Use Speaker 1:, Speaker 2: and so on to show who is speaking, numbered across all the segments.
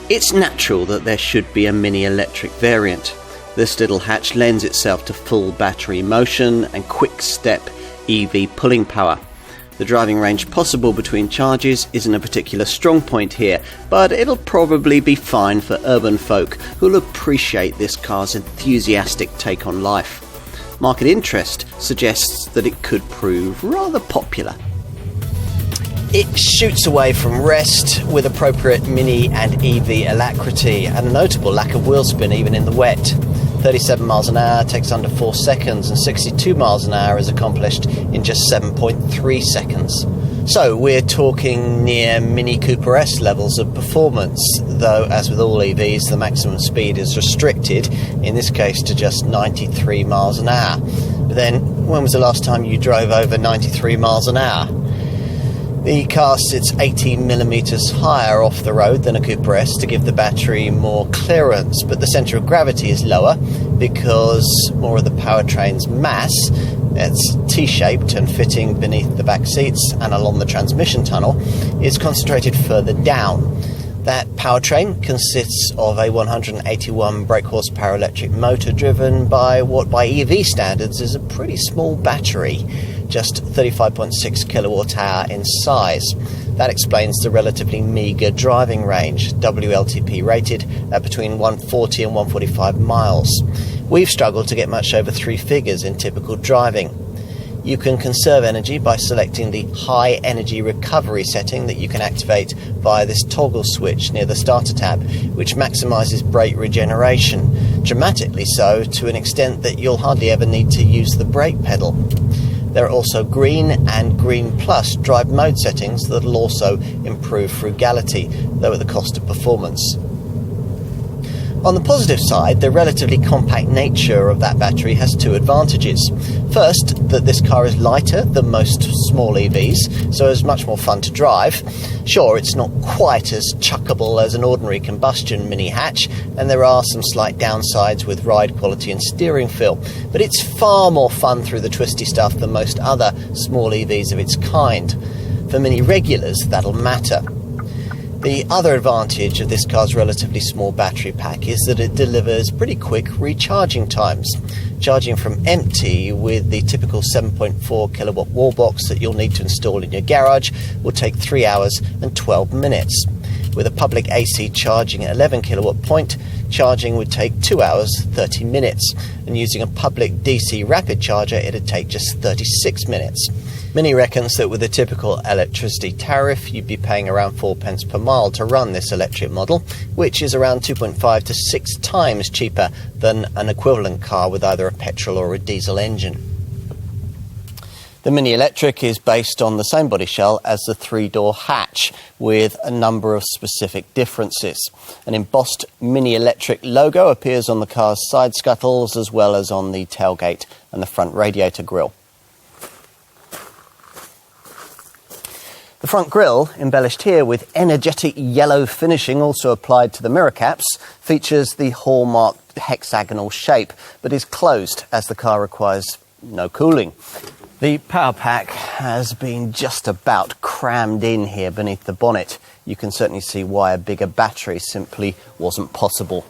Speaker 1: It's natural that there should be a Mini electric variant. This little hatch lends itself to full battery motion and quick step EV pulling power. The driving range possible between charges isn't a particular strong point here, but it'll probably be fine for urban folk who'll appreciate this car's enthusiastic take on life. Market interest suggests that it could prove rather popular. It shoots away from rest with appropriate Mini and EV alacrity and a notable lack of wheel spin even in the wet. 37 miles an hour takes under 4 seconds and 62 miles an hour is accomplished in just 7.3 seconds. So we're talking near Mini Cooper S levels of performance, though as with all EVs the maximum speed is restricted, in this case to just 93 miles an hour. But then when was the last time you drove over 93 miles an hour? The car sits 18mm higher off the road than a Cooper S to give the battery more clearance, but the centre of gravity is lower because more of the powertrain's mass, it's T-shaped and fitting beneath the back seats and along the transmission tunnel, is concentrated further down. That powertrain consists of a 181 brake horsepower electric motor driven by what by EV standards is a pretty small battery, just 35.6 kilowatt hour in size. That explains the relatively meagre driving range, WLTP rated at between 140 and 145 miles. We've struggled to get much over 3 figures in typical driving. You can conserve energy by selecting the high energy recovery setting that you can activate via this toggle switch near the starter tab, which maximises brake regeneration, dramatically so to an extent that you'll hardly ever need to use the brake pedal. There are also Green and Green Plus drive mode settings that will also improve frugality, though at the cost of performance. On the positive side, the relatively compact nature of that battery has 2 advantages. First, that this car is lighter than most small EVs, so it's much more fun to drive. Sure, it's not quite as chuckable as an ordinary combustion mini hatch, and there are some slight downsides with ride quality and steering feel, but it's far more fun through the twisty stuff than most other small EVs of its kind. For mini regulars, that'll matter. The other advantage of this car's relatively small battery pack is that it delivers pretty quick recharging times. Charging from empty with the typical 7.4 kilowatt wall box that you'll need to install in your garage will take 3 hours and 12 minutes. With a public AC charging at 11 kilowatt point, charging would take 2 hours 30 minutes, and using a public DC rapid charger it'd take just 36 minutes. Mini reckons that with a typical electricity tariff you'd be paying around 4 pence per mile to run this electric model, which is around 2.5 to 6 times cheaper than an equivalent car with either a petrol or a diesel engine. The Mini Electric is based on the same body shell as the 3-door hatch, with a number of specific differences. An embossed Mini Electric logo appears on the car's side scuttles as well as on the tailgate and the front radiator grille. The front grille, embellished here with energetic yellow finishing also applied to the mirror caps, features the hallmark hexagonal shape, but is closed as the car requires no cooling. The power pack has been just about crammed in here beneath the bonnet. You can certainly see why a bigger battery simply wasn't possible.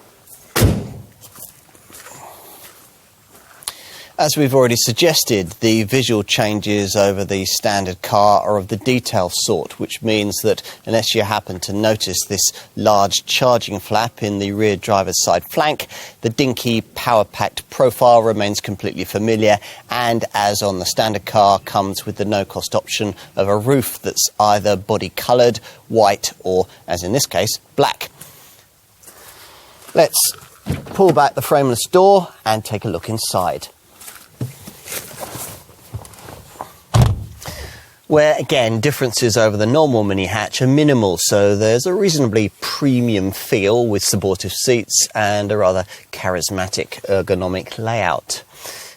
Speaker 1: As we've already suggested, the visual changes over the standard car are of the detail sort, which means that unless you happen to notice this large charging flap in the rear driver's side flank, the dinky power-packed profile remains completely familiar and, as on the standard car, comes with the no-cost option of a roof that's either body-coloured, white or, as in this case, black. Let's pull back the frameless door and take a look inside, where, again, differences over the normal mini hatch are minimal, so there's a reasonably premium feel with supportive seats and a rather charismatic ergonomic layout.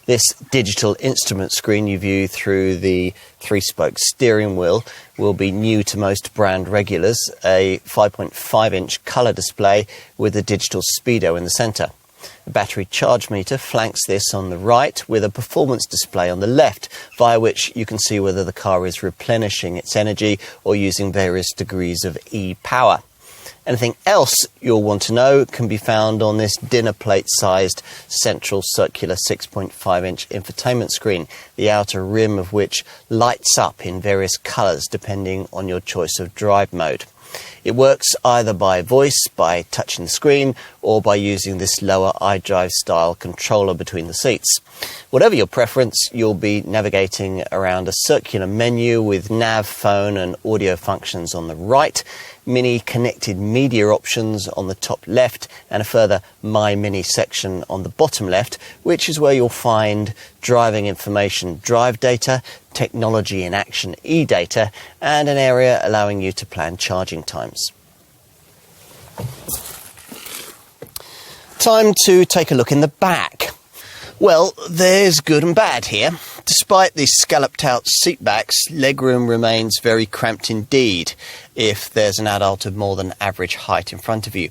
Speaker 1: This digital instrument screen you view through the 3-spoke steering wheel will be new to most brand regulars, a 5.5-inch colour display with a digital speedo in the centre. A battery charge meter flanks this on the right with a performance display on the left, via which you can see whether the car is replenishing its energy or using various degrees of e-power. Anything else you'll want to know can be found on this dinner plate-sized central circular 6.5-inch infotainment screen, the outer rim of which lights up in various colours depending on your choice of drive mode. It works either by voice, by touching the screen, or by using this lower iDrive style controller between the seats. Whatever your preference, you'll be navigating around a circular menu with nav, phone and audio functions on the right, Mini connected media options on the top left, and a further My Mini section on the bottom left, which is where you'll find driving information, drive data, technology in action, e-data, and an area allowing you to plan charging times. Time to take a look in the back. Well, there's good and bad here. Despite the scalloped out seatbacks, legroom remains very cramped indeed if there's an adult of more than average height in front of you.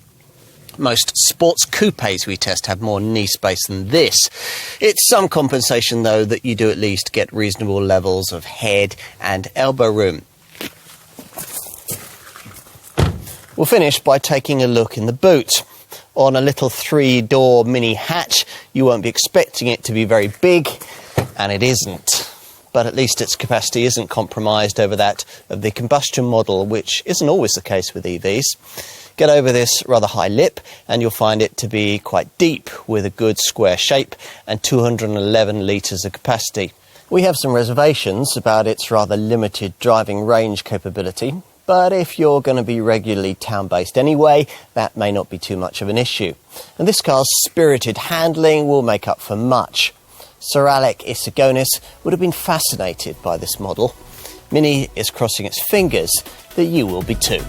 Speaker 1: Most sports coupes we test have more knee space than this. It's some compensation, though, that you do at least get reasonable levels of head and elbow room. We'll finish by taking a look in the boot. On a little 3-door mini hatch, you won't be expecting it to be very big, and it isn't. But at least its capacity isn't compromised over that of the combustion model, which isn't always the case with EVs. Get over this rather high lip and you'll find it to be quite deep, with a good square shape and 211 litres of capacity. We have some reservations about its rather limited driving range capability, but if you're going to be regularly town-based anyway, that may not be too much of an issue. And this car's spirited handling will make up for much. Sir Alec Isagonis would have been fascinated by this model. Mini is crossing its fingers that you will be too.